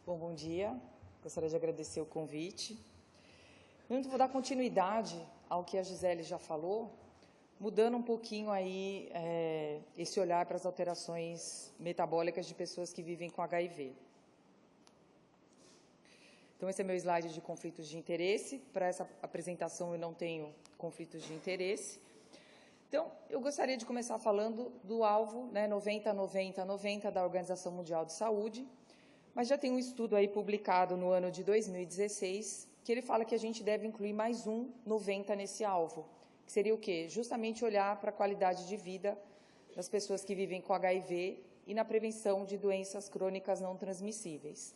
Bom dia. Gostaria de agradecer o convite. Eu vou dar continuidade ao que a Gisele já falou, mudando um pouquinho aí esse olhar para as alterações metabólicas de pessoas que vivem com HIV. Então, esse é meu slide de conflitos de interesse. Para essa apresentação, eu não tenho conflitos de interesse. Então, eu gostaria de começar falando do alvo 90-90-90 da Organização Mundial de Saúde, mas já tem um estudo aí publicado no ano de 2016, que ele fala que a gente deve incluir mais um 90 nesse alvo, que seria o quê? Justamente olhar para a qualidade de vida das pessoas que vivem com HIV e na prevenção de doenças crônicas não transmissíveis.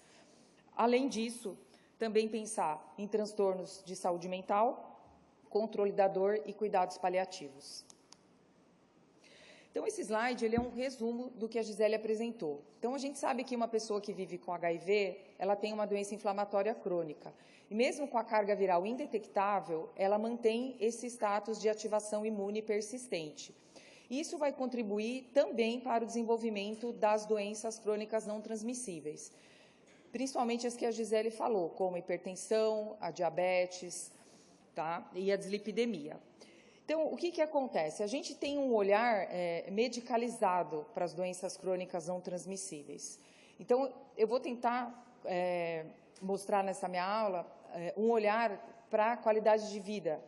Além disso, também pensar em transtornos de saúde mental, controle da dor e cuidados paliativos. Então, esse slide ele é um resumo do que a Gisele apresentou. Então, a gente sabe que uma pessoa que vive com HIV, ela tem uma doença inflamatória crônica. E mesmo com a carga viral indetectável, ela mantém esse status de ativação imune persistente. Isso vai contribuir também para o desenvolvimento das doenças crônicas não transmissíveis, principalmente as que a Gisele falou, como a hipertensão, a diabetes, tá? E a dislipidemia. Então, o que acontece? A gente tem um olhar medicalizado para as doenças crônicas não transmissíveis. Então, eu vou tentar mostrar nessa minha aula um olhar para a qualidade de vida,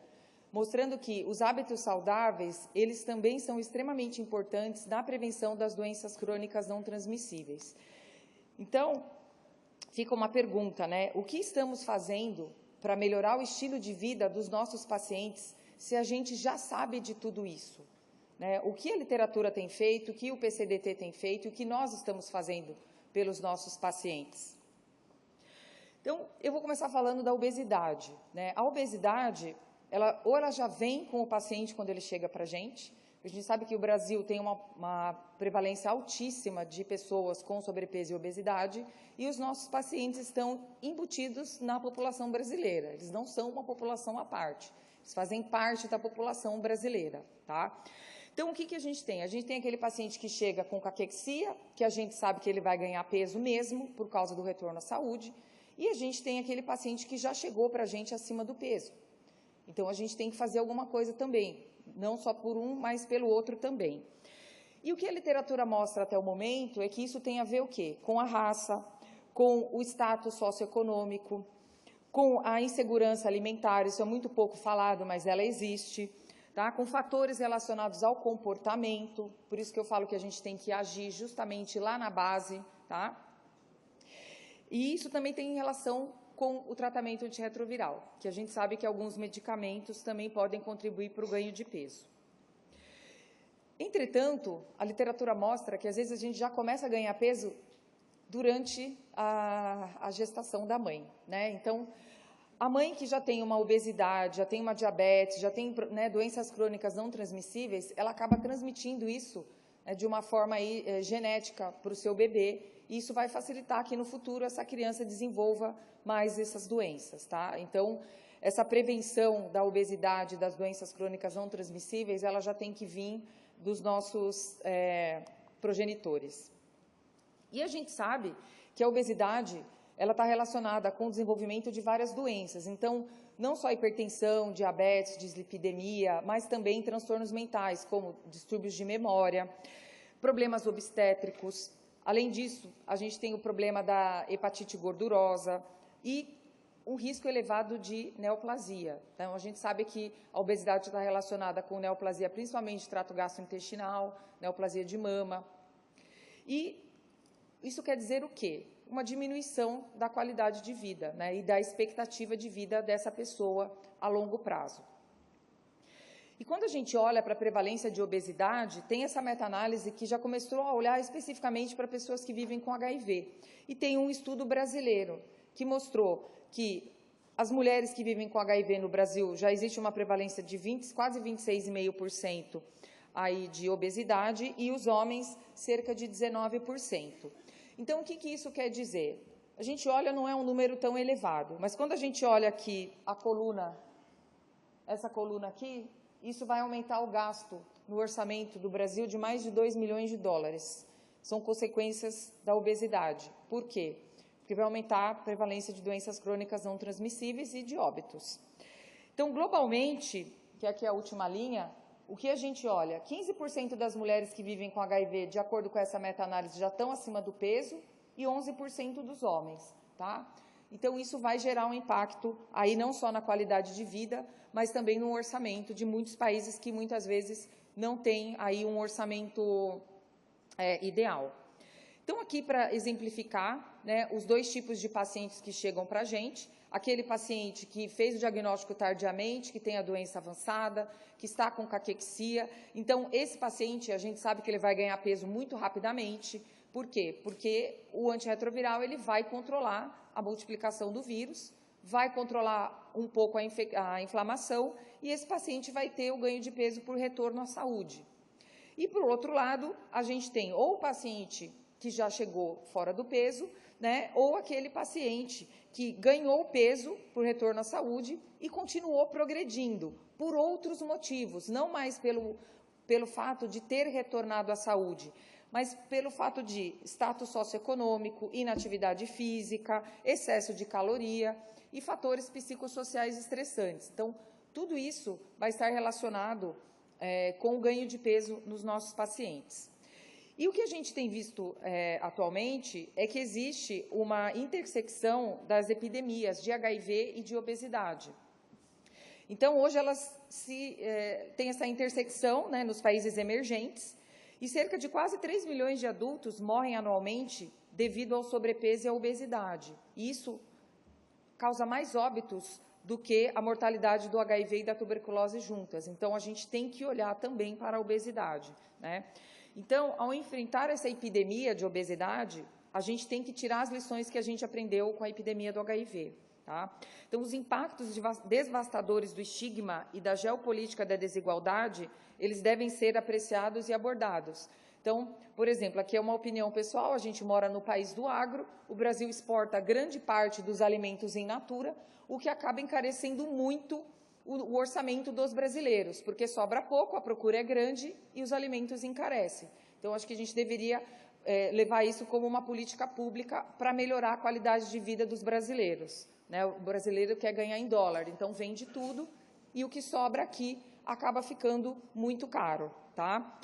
mostrando que os hábitos saudáveis, eles também são extremamente importantes na prevenção das doenças crônicas não transmissíveis. Então, fica uma pergunta, né? O que estamos fazendo para melhorar o estilo de vida dos nossos pacientes se a gente já sabe de tudo isso, né? O que a literatura tem feito, o que o PCDT tem feito, o que nós estamos fazendo pelos nossos pacientes. Então, eu vou começar falando da obesidade, né? A obesidade, ela já vem com o paciente quando ele chega para a gente. A gente sabe que o Brasil tem uma prevalência altíssima de pessoas com sobrepeso e obesidade, e os nossos pacientes estão embutidos na população brasileira. Eles não são uma população à parte. Eles fazem parte da população brasileira, tá? Então, o que a gente tem? A gente tem aquele paciente que chega com caquexia, que a gente sabe que ele vai ganhar peso mesmo, por causa do retorno à saúde, e a gente tem aquele paciente que já chegou para a gente acima do peso. Então, a gente tem que fazer alguma coisa também, não só por um, mas pelo outro também. E o que a literatura mostra até o momento é que isso tem a ver o quê? Com a raça, com o status socioeconômico, com a insegurança alimentar, isso é muito pouco falado, mas ela existe, tá? Com fatores relacionados ao comportamento, por isso que eu falo que a gente tem que agir justamente lá na base, tá? E isso também tem relação com o tratamento antirretroviral, que a gente sabe que alguns medicamentos também podem contribuir para o ganho de peso. Entretanto, a literatura mostra que às vezes a gente já começa a ganhar peso durante a gestação da mãe, né? Então, a mãe que já tem uma obesidade, já tem uma diabetes, já tem, né, doenças crônicas não transmissíveis, ela acaba transmitindo isso, né, de uma forma aí, genética para o seu bebê, e isso vai facilitar que no futuro essa criança desenvolva mais essas doenças, tá? Então, essa prevenção da obesidade, das doenças crônicas não transmissíveis, ela já tem que vir dos nossos progenitores. E a gente sabe que a obesidade, ela está relacionada com o desenvolvimento de várias doenças. Então, não só hipertensão, diabetes, dislipidemia, mas também transtornos mentais, como distúrbios de memória, problemas obstétricos. Além disso, a gente tem o problema da hepatite gordurosa e um risco elevado de neoplasia. Então, a gente sabe que a obesidade está relacionada com neoplasia, principalmente de trato gastrointestinal, neoplasia de mama. E isso quer dizer o quê? Uma diminuição da qualidade de vida, né, e da expectativa de vida dessa pessoa a longo prazo. E quando a gente olha para a prevalência de obesidade, tem essa meta-análise que já começou a olhar especificamente para pessoas que vivem com HIV. E tem um estudo brasileiro que mostrou que as mulheres que vivem com HIV no Brasil já existe uma prevalência de quase 26,5% aí de obesidade e os homens cerca de 19%. Então, o que isso quer dizer? A gente olha, não é um número tão elevado, mas quando a gente olha aqui a coluna, essa coluna aqui, isso vai aumentar o gasto no orçamento do Brasil de mais de 2 milhões de dólares. São consequências da obesidade. Por quê? que vai aumentar a prevalência de doenças crônicas não transmissíveis e de óbitos. Então, globalmente, que aqui é a última linha, o que a gente olha? 15% das mulheres que vivem com HIV, de acordo com essa meta-análise, já estão acima do peso e 11% dos homens, tá? Então, isso vai gerar um impacto aí não só na qualidade de vida, mas também no orçamento de muitos países que muitas vezes não têm aí um orçamento ideal. Então, aqui para exemplificar, né, os dois tipos de pacientes que chegam para a gente, aquele paciente que fez o diagnóstico tardiamente, que tem a doença avançada, que está com caquexia. Então, esse paciente, a gente sabe que ele vai ganhar peso muito rapidamente. Por quê? Porque o antirretroviral ele vai controlar a multiplicação do vírus, vai controlar um pouco a inflamação e esse paciente vai ter o ganho de peso por retorno à saúde. E, por outro lado, a gente tem ou o paciente que já chegou fora do peso, né, ou aquele paciente que ganhou peso por retorno à saúde e continuou progredindo por outros motivos, não mais pelo fato de ter retornado à saúde, mas pelo fato de status socioeconômico, inatividade física, excesso de caloria e fatores psicossociais estressantes. Então, tudo isso vai estar relacionado com o ganho de peso nos nossos pacientes. E o que a gente tem visto atualmente é que existe uma intersecção das epidemias de HIV e de obesidade. Então, hoje elas têm essa intersecção, né, nos países emergentes, e cerca de quase 3 milhões de adultos morrem anualmente devido ao sobrepeso e à obesidade. E isso causa mais óbitos do que a mortalidade do HIV e da tuberculose juntas. Então, a gente tem que olhar também para a obesidade, né? Então, ao enfrentar essa epidemia de obesidade, a gente tem que tirar as lições que a gente aprendeu com a epidemia do HIV. Tá? Então, os impactos devastadores do estigma e da geopolítica da desigualdade, eles devem ser apreciados e abordados. Então, por exemplo, aqui é uma opinião pessoal, a gente mora no país do agro, o Brasil exporta grande parte dos alimentos in natura, o que acaba encarecendo muito o orçamento dos brasileiros, porque sobra pouco, a procura é grande e os alimentos encarecem. Então, acho que a gente deveria levar isso como uma política pública para melhorar a qualidade de vida dos brasileiros, né? O brasileiro quer ganhar em dólar, então vende tudo e o que sobra aqui acaba ficando muito caro, tá?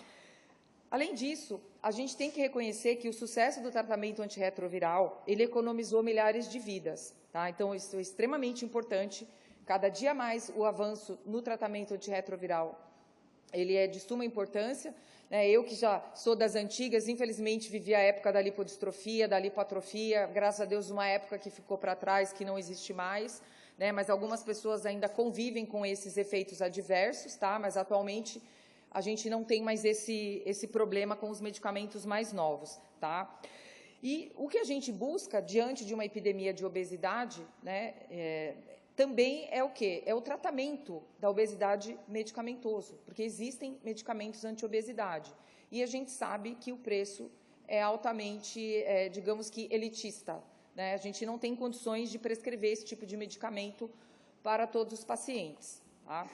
Além disso, a gente tem que reconhecer que o sucesso do tratamento antirretroviral, ele economizou milhares de vidas, tá? Então, isso é extremamente importante. Cada dia mais o avanço no tratamento antirretroviral, ele é de suma importância, né? Eu que já sou das antigas, infelizmente vivi a época da lipodistrofia, da lipoatrofia, graças a Deus uma época que ficou para trás, que não existe mais, né? Mas algumas pessoas ainda convivem com esses efeitos adversos, tá? Mas atualmente a gente não tem mais esse problema com os medicamentos mais novos, tá? E o que a gente busca diante de uma epidemia de obesidade, né, também é o quê? É o tratamento da obesidade medicamentoso, porque existem medicamentos anti-obesidade. E a gente sabe que o preço é altamente, digamos que, elitista, né? A gente não tem condições de prescrever esse tipo de medicamento para todos os pacientes, tá?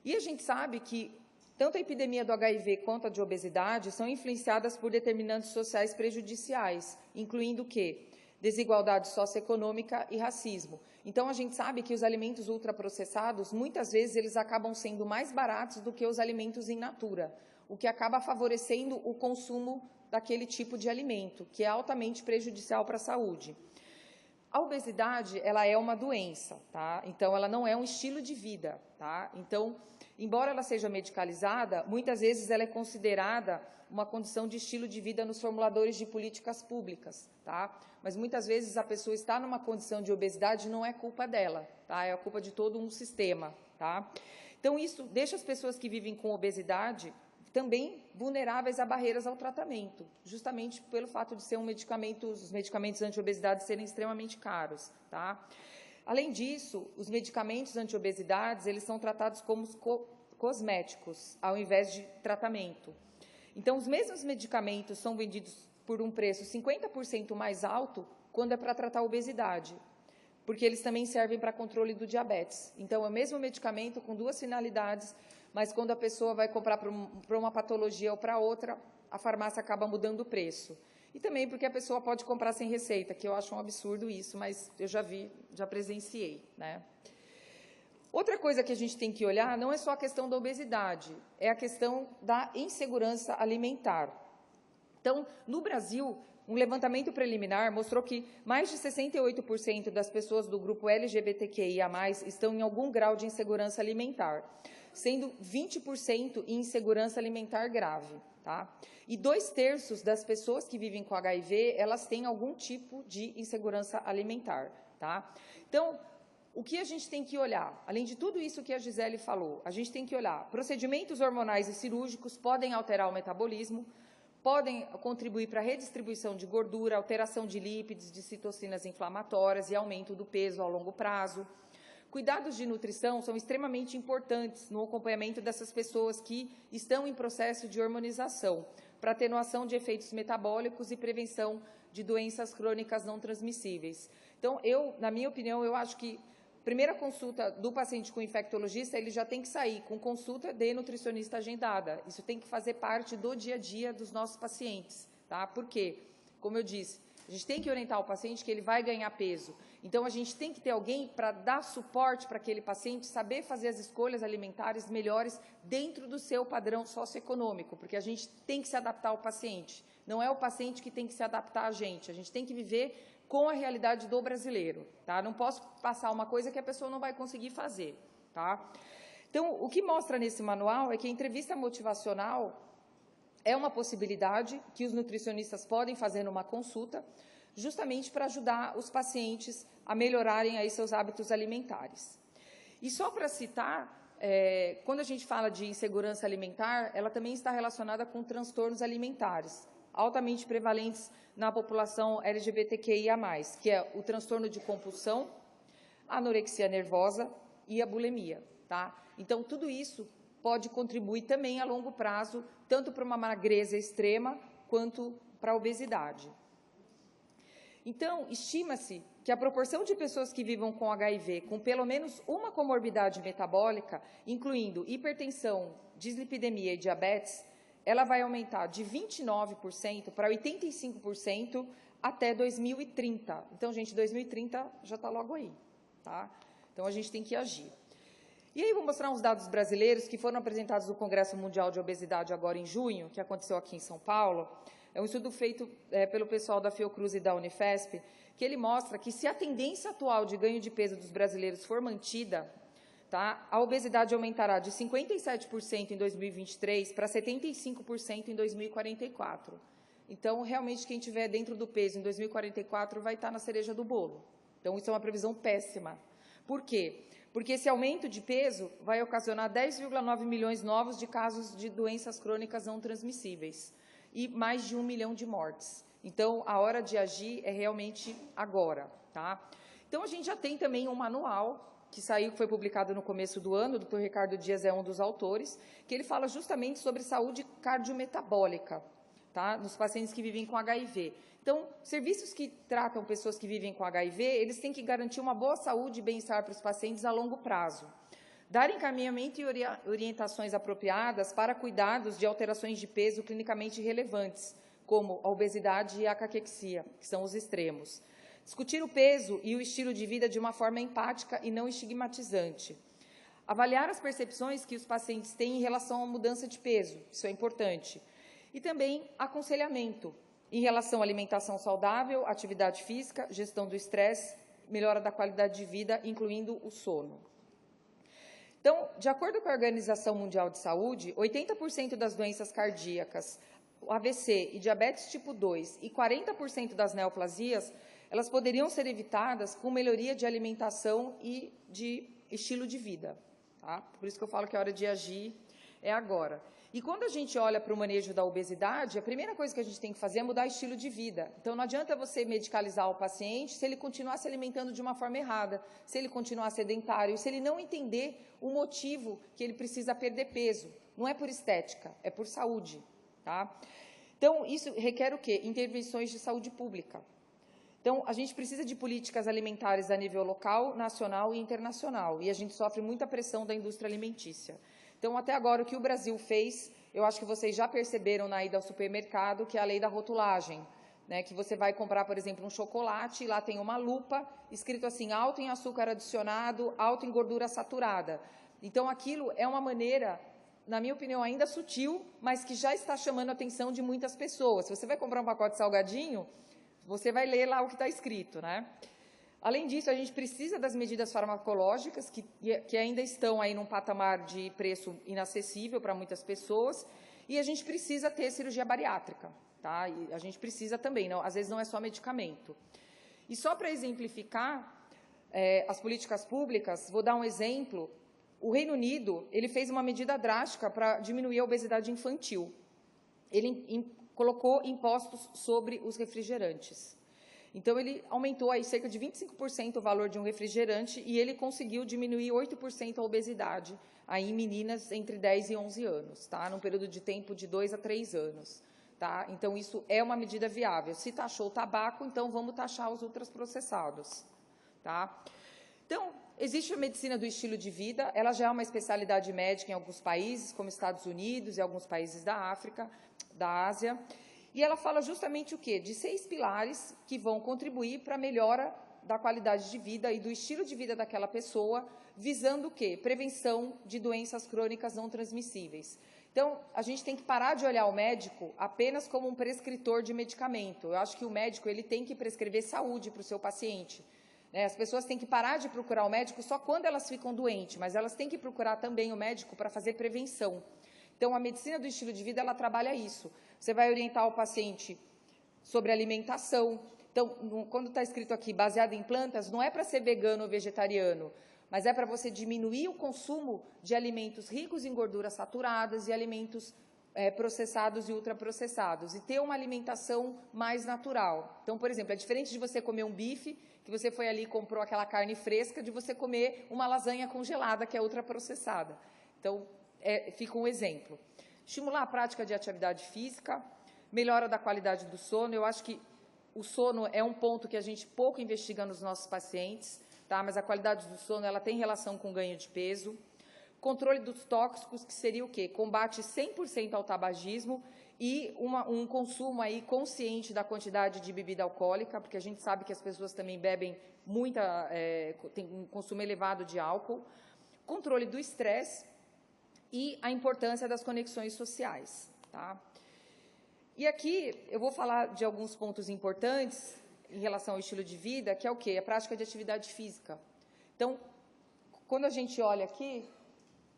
E a gente sabe que tanto a epidemia do HIV quanto a de obesidade são influenciadas por determinantes sociais prejudiciais, incluindo o quê? Desigualdade socioeconômica e racismo. Então, a gente sabe que os alimentos ultraprocessados, muitas vezes, eles acabam sendo mais baratos do que os alimentos in natura, o que acaba favorecendo o consumo daquele tipo de alimento, que é altamente prejudicial para a saúde. A obesidade, ela é uma doença, tá? Então, ela não é um estilo de vida, tá? Então, embora ela seja medicalizada, muitas vezes ela é considerada uma condição de estilo de vida nos formuladores de políticas públicas, tá? Mas muitas vezes a pessoa está numa condição de obesidade, não é culpa dela, tá? É a culpa de todo um sistema, tá? Então, isso deixa as pessoas que vivem com obesidade também vulneráveis a barreiras ao tratamento, justamente pelo fato de ser os medicamentos anti-obesidade serem extremamente caros, tá? Além disso, os medicamentos anti-obesidade, eles são tratados como cosméticos, ao invés de tratamento. Então, os mesmos medicamentos são vendidos por um preço 50% mais alto quando é para tratar a obesidade, porque eles também servem para controle do diabetes. Então, é o mesmo medicamento com duas finalidades, mas quando a pessoa vai comprar para uma patologia ou para outra, a farmácia acaba mudando o preço. e também porque a pessoa pode comprar sem receita, que eu acho um absurdo isso, mas eu já vi, já presenciei, né? Outra coisa que a gente tem que olhar não é só a questão da obesidade, é a questão da insegurança alimentar. Então, no Brasil, um levantamento preliminar mostrou que mais de 68% das pessoas do grupo LGBTQIA+, estão em algum grau de insegurança alimentar, sendo 20% em insegurança alimentar grave. Tá? E 2/3 das pessoas que vivem com HIV, elas têm algum tipo de insegurança alimentar. Tá? Então, o que a gente tem que olhar? Além de tudo isso que a Gisele falou, a gente tem que olhar, procedimentos hormonais e cirúrgicos podem alterar o metabolismo, podem contribuir para a redistribuição de gordura, alteração de lípides, de citocinas inflamatórias e aumento do peso a longo prazo. Cuidados de nutrição são extremamente importantes no acompanhamento dessas pessoas que estão em processo de hormonização, para atenuação de efeitos metabólicos e prevenção de doenças crônicas não transmissíveis. Então, na minha opinião, eu acho que primeira consulta do paciente com infectologista, ele já tem que sair com consulta de nutricionista agendada. Isso tem que fazer parte do dia a dia dos nossos pacientes, tá? Por quê? Como eu disse, a gente tem que orientar o paciente que ele vai ganhar peso. Então, a gente tem que ter alguém para dar suporte para aquele paciente, saber fazer as escolhas alimentares melhores dentro do seu padrão socioeconômico, porque a gente tem que se adaptar ao paciente. Não é o paciente que tem que se adaptar a gente tem que viver com a realidade do brasileiro, tá? Não posso passar uma coisa que a pessoa não vai conseguir fazer, tá? Então, o que mostra nesse manual é que a entrevista motivacional é uma possibilidade que os nutricionistas podem fazer numa consulta, justamente para ajudar os pacientes a melhorarem aí seus hábitos alimentares. E só para citar, quando a gente fala de insegurança alimentar, ela também está relacionada com transtornos alimentares, altamente prevalentes na população LGBTQIA+, que é o transtorno de compulsão, a anorexia nervosa e a bulimia, tá? Então, tudo isso pode contribuir também a longo prazo, tanto para uma magreza extrema, quanto para a obesidade. Então, estima-se que a proporção de pessoas que vivam com HIV com pelo menos uma comorbidade metabólica, incluindo hipertensão, dislipidemia e diabetes, ela vai aumentar de 29% para 85% até 2030. Então, gente, 2030 já está logo aí, tá? Então, a gente tem que agir. E aí, vou mostrar uns dados brasileiros que foram apresentados no Congresso Mundial de Obesidade agora em junho, que aconteceu aqui em São Paulo. É um estudo feito pelo pessoal da Fiocruz e da Unifesp, que ele mostra que se a tendência atual de ganho de peso dos brasileiros for mantida, tá, a obesidade aumentará de 57% em 2023 para 75% em 2044. Então, realmente, quem estiver dentro do peso em 2044 vai estar na cereja do bolo. Então, isso é uma previsão péssima. Por quê? Porque esse aumento de peso vai ocasionar 10,9 milhões novos de casos de doenças crônicas não transmissíveis e mais de 1 milhão de mortes. Então, a hora de agir é realmente agora, tá? Então, a gente já tem também um manual que foi publicado no começo do ano, o Dr. Ricardo Dias é um dos autores, que ele fala justamente sobre saúde cardiometabólica, tá? Nos pacientes que vivem com HIV. Então, serviços que tratam pessoas que vivem com HIV, eles têm que garantir uma boa saúde e bem-estar para os pacientes a longo prazo. Dar encaminhamento e orientações apropriadas para cuidados de alterações de peso clinicamente relevantes, como a obesidade e a caquexia, que são os extremos. Discutir o peso e o estilo de vida de uma forma empática e não estigmatizante. Avaliar as percepções que os pacientes têm em relação à mudança de peso, isso é importante. E também aconselhamento em relação à alimentação saudável, atividade física, gestão do estresse, melhora da qualidade de vida, incluindo o sono. Então, de acordo com a Organização Mundial de Saúde, 80% das doenças cardíacas, AVC e diabetes tipo 2 e 40% das neoplasias, elas poderiam ser evitadas com melhoria de alimentação e de estilo de vida. Tá? Por isso que eu falo que a hora de agir é agora. E quando a gente olha para o manejo da obesidade, a primeira coisa que a gente tem que fazer é mudar o estilo de vida. Então, não adianta você medicalizar o paciente se ele continuar se alimentando de uma forma errada, se ele continuar sedentário, se ele não entender o motivo que ele precisa perder peso. Não é por estética, é por saúde. Tá? Então, isso requer o quê? Intervenções de saúde pública. Então, a gente precisa de políticas alimentares a nível local, nacional e internacional, e a gente sofre muita pressão da indústria alimentícia. Então, até agora, o que o Brasil fez, eu acho que vocês já perceberam na ida ao supermercado, que é a lei da rotulagem. né, que você vai comprar, por exemplo, um chocolate, e lá tem uma lupa, escrito assim, alto em açúcar adicionado, alto em gordura saturada. Então, aquilo é uma maneira, na minha opinião, ainda sutil, mas que já está chamando a atenção de muitas pessoas. Se você vai comprar um pacote de salgadinho, você vai ler lá o que está escrito, né? Além disso, a gente precisa das medidas farmacológicas, que ainda estão aí num patamar de preço inacessível para muitas pessoas, e a gente precisa ter cirurgia bariátrica, tá? E a gente precisa também, não, às vezes não é só medicamento. E só para exemplificar as políticas públicas, vou dar um exemplo. O Reino Unido, ele fez uma medida drástica para diminuir a obesidade infantil. Ele colocou impostos sobre os refrigerantes. Então, ele aumentou aí cerca de 25% o valor de um refrigerante e ele conseguiu diminuir 8% a obesidade aí em meninas entre 10 e 11 anos, tá? Num período de tempo de 2 a 3 anos. Tá? Então, isso é uma medida viável. Se taxou o tabaco, então vamos taxar os ultraprocessados. Tá? Então, existe a medicina do estilo de vida, ela já é uma especialidade médica em alguns países, como Estados Unidos e alguns países da África, da Ásia. E ela fala justamente o quê? De 6 pilares que vão contribuir para a melhora da qualidade de vida e do estilo de vida daquela pessoa, visando o quê? Prevenção de doenças crônicas não transmissíveis. Então, a gente tem que parar de olhar o médico apenas como um prescritor de medicamento. Eu acho que o médico ele tem que prescrever saúde para o seu paciente. As pessoas têm que parar de procurar o médico só quando elas ficam doentes, mas elas têm que procurar também o médico para fazer prevenção. Então, a medicina do estilo de vida, ela trabalha isso. Você vai orientar o paciente sobre alimentação. Então, quando está escrito aqui, baseado em plantas, não é para ser vegano ou vegetariano, mas é para você diminuir o consumo de alimentos ricos em gorduras saturadas e alimentos processados e ultraprocessados, e ter uma alimentação mais natural. Então, por exemplo, é diferente de você comer um bife, que você foi ali e comprou aquela carne fresca, de você comer uma lasanha congelada, que é ultraprocessada. Então, fica um exemplo. Estimular a prática de atividade física, melhora da qualidade do sono. Eu acho que o sono é um ponto que a gente pouco investiga nos nossos pacientes, tá? Mas a qualidade do sono ela tem relação com ganho de peso. Controle dos tóxicos, que seria o quê? Combate 100% ao tabagismo e um consumo aí consciente da quantidade de bebida alcoólica, porque a gente sabe que as pessoas também bebem tem um consumo elevado de álcool. Controle do estresse e a importância das conexões sociais, tá? E aqui eu vou falar de alguns pontos importantes em relação ao estilo de vida, que é o quê? A prática de atividade física. Então, quando a gente olha aqui,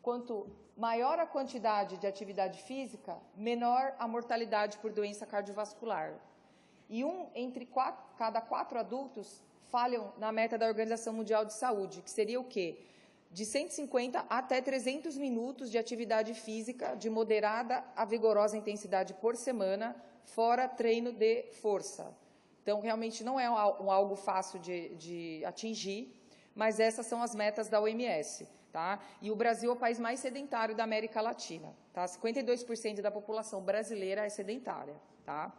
quanto maior a quantidade de atividade física, menor a mortalidade por doença cardiovascular. E cada 4 adultos falham na meta da Organização Mundial de Saúde, que seria o quê? De 150 até 300 minutos de atividade física de moderada a vigorosa intensidade por semana, fora treino de força. Então, realmente não é algo fácil de atingir, mas essas são as metas da OMS. Tá? E o Brasil é o país mais sedentário da América Latina. Tá? 52% da população brasileira é sedentária. Tá?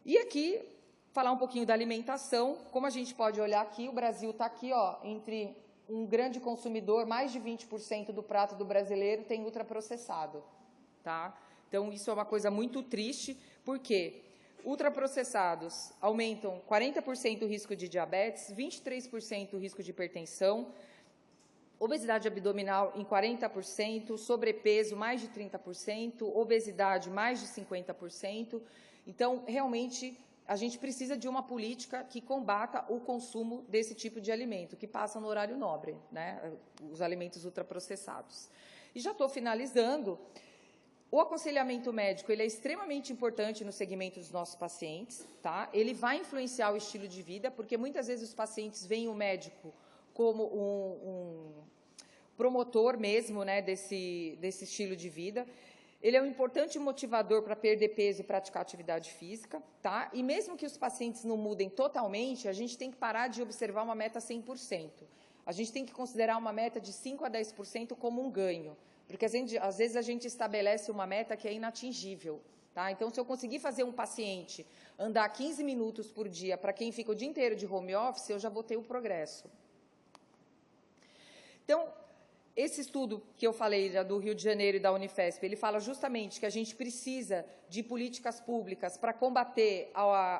E aqui, falar um pouquinho da alimentação. Como a gente pode olhar aqui, o Brasil está aqui, ó, entre um grande consumidor, mais de 20% do prato do brasileiro tem ultraprocessado. Tá? Então, isso é uma coisa muito triste, porque ultraprocessados aumentam 40% o risco de diabetes, 23% o risco de hipertensão, obesidade abdominal em 40%, sobrepeso mais de 30%, obesidade mais de 50%. Então, realmente, a gente precisa de uma política que combata o consumo desse tipo de alimento, que passa no horário nobre, né? Os alimentos ultraprocessados. E já estou finalizando. O aconselhamento médico ele é extremamente importante no segmento dos nossos pacientes. Tá? Ele vai influenciar o estilo de vida, porque muitas vezes os pacientes veem o médico como um promotor mesmo, né, desse estilo de vida. Ele é um importante motivador para perder peso e praticar atividade física. Tá? E mesmo que os pacientes não mudem totalmente, a gente tem que parar de observar uma meta 100%. A gente tem que considerar uma meta de 5% a 10% como um ganho. Porque, às vezes, a gente estabelece uma meta que é inatingível. Tá? Então, se eu conseguir fazer um paciente andar 15 minutos por dia, para quem fica o dia inteiro de home office, eu já vou ter o progresso. Então, esse estudo que eu falei do Rio de Janeiro e da Unifesp, ele fala justamente que a gente precisa de políticas públicas para combater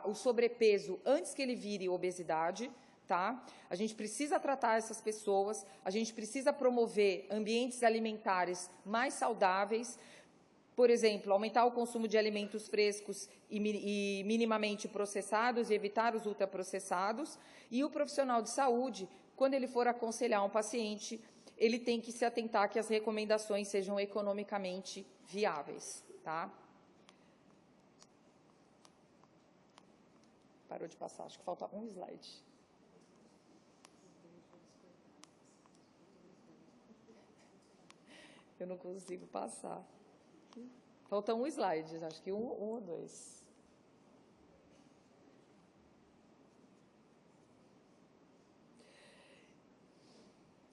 o sobrepeso antes que ele vire obesidade, tá? A gente precisa tratar essas pessoas, a gente precisa promover ambientes alimentares mais saudáveis, por exemplo, aumentar o consumo de alimentos frescos e minimamente processados e evitar os ultraprocessados, e o profissional de saúde, quando ele for aconselhar um paciente, ele tem que se atentar que as recomendações sejam economicamente viáveis, tá? Parou de passar, acho que falta um slide. Eu não consigo passar. Falta um slide, acho que um ou dois.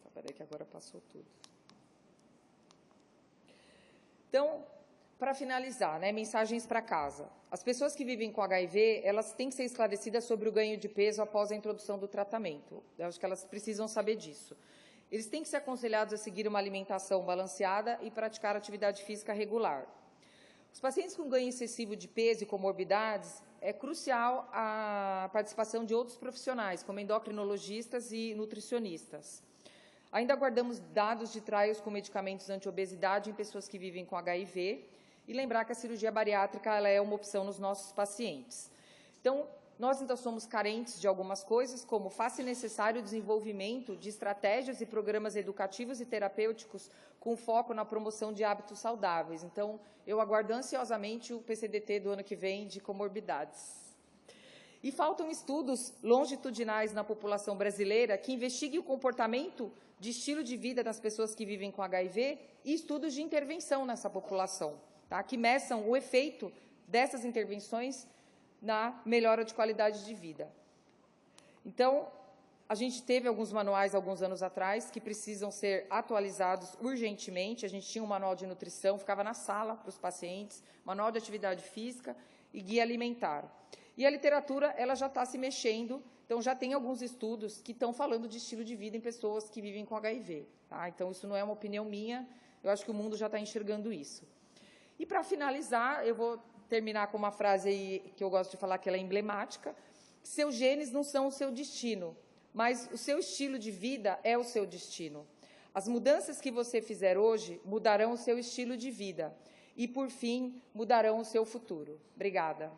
Espera aí que agora passou tudo. Então, para finalizar, né, mensagens para casa. As pessoas que vivem com HIV, elas têm que ser esclarecidas sobre o ganho de peso após a introdução do tratamento. Eu acho que elas precisam saber disso. Eles têm que ser aconselhados a seguir uma alimentação balanceada e praticar atividade física regular. Os pacientes com ganho excessivo de peso e comorbidades, é crucial a participação de outros profissionais, como endocrinologistas e nutricionistas. Ainda aguardamos dados de trials com medicamentos anti-obesidade em pessoas que vivem com HIV e lembrar que a cirurgia bariátrica ela é uma opção nos nossos pacientes. Então, nós ainda somos carentes de algumas coisas, como faz-se necessário o desenvolvimento de estratégias e programas educativos e terapêuticos com foco na promoção de hábitos saudáveis. Então, eu aguardo ansiosamente o PCDT do ano que vem de comorbidades. E faltam estudos longitudinais na população brasileira que investiguem o comportamento de estilo de vida das pessoas que vivem com HIV e estudos de intervenção nessa população, tá? Que meçam o efeito dessas intervenções na melhora de qualidade de vida. Então, a gente teve alguns manuais, alguns anos atrás, que precisam ser atualizados urgentemente. A gente tinha um manual de nutrição, ficava na sala para os pacientes, manual de atividade física e guia alimentar. E a literatura, ela já está se mexendo, então já tem alguns estudos que estão falando de estilo de vida em pessoas que vivem com HIV. Tá? Então, isso não é uma opinião minha, eu acho que o mundo já está enxergando isso. E, para finalizar, eu vou terminar com uma frase aí que eu gosto de falar que ela é emblemática: seus genes não são o seu destino, mas o seu estilo de vida é o seu destino. As mudanças que você fizer hoje mudarão o seu estilo de vida e, por fim, mudarão o seu futuro. Obrigada.